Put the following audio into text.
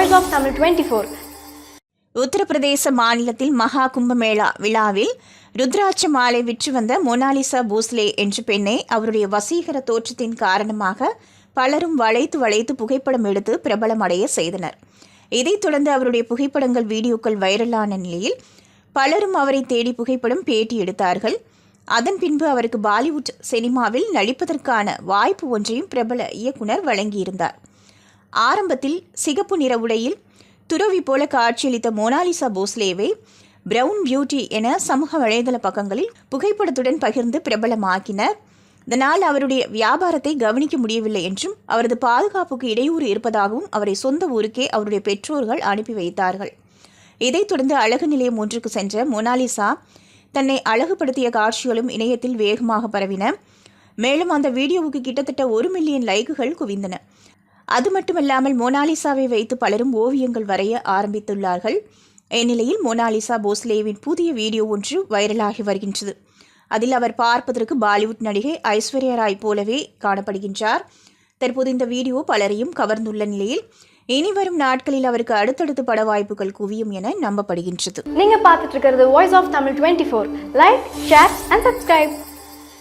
Voice of Tamil 24. Uttar Pradesh மாநிலத்தில் மகா கும்பமேளா விழாவில் ருத்ராட்ச மாலை விற்று வந்த மோனாலிசா போஸ்லே என்ற பெண்ணை அவருடைய வசீகர தோற்றத்தின் காரணமாக பலரும் வளைத்து புகைப்படம் எடுத்து பிரபலமடைய செய்தனர். இதைத் தொடர்ந்து அவருடைய புகைப்படங்கள் வீடியோக்கள் வைரலான நிலையில் பலரும் அவரை தேடி புகைப்படம் பேட்டி எடுத்தார்கள். அதன் பின்பு அவருக்கு பாலிவுட் சினிமாவில் நடிப்பதற்கான வாய்ப்பு ஒன்றையும் பிரபல இயக்குனர் வழங்கியிருந்தார். ஆரம்பத்தில் சிகப்பு நிற உடையில் துறவி போல காட்சியளித்த மோனாலிசா போஸ்லேவை பிரவுன் பியூட்டி என சமூக வலைதள பக்கங்களில் புகைப்படத்துடன் பகிர்ந்து பிரபலமாக்கினர். இதனால் அவருடைய வியாபாரத்தை கவனிக்க முடியவில்லை என்றும் அவரது பாதுகாப்புக்கு இடையூறு இருப்பதாகவும் அவரை சொந்த ஊருக்கே அவருடைய பெற்றோர்கள் அனுப்பி வைத்தார்கள். இதைத் தொடர்ந்து அழகு நிலையம் ஒன்றுக்கு சென்ற மோனாலிசா தன்னை அழகுபடுத்திய காட்சிகளும் இணையத்தில் வேகமாக பரவின. மேலும் அந்த வீடியோவுக்கு கிட்டத்தட்ட 1 மில்லியன் லைக்குகள் குவிந்தன. அது மட்டுமல்லாமல் மோனாலிசாவை வைத்து பலரும் ஓவியங்கள் வரைய ஆரம்பித்துள்ளார்கள். இந்நிலையில் மோனாலிசா போஸ்லேவின் புதிய வீடியோ ஒன்று வைரலாகி வருகின்றது. அதில் அவர் பார்ப்பதற்கு பாலிவுட் நடிகை ஐஸ்வர்யா ராய் போலவே காணப்படுகின்றார். தற்போது இந்த வீடியோ பலரையும் கவர்ந்துள்ள நிலையில் இனி வரும் நாட்களில் அவருக்கு அடுத்தடுத்து பட வாய்ப்புகள் குவியும் என நம்பப்படுகின்றது. நீங்க பார்த்துட்டு இருக்கிறது Voice of Tamil 24. Like, share and subscribe.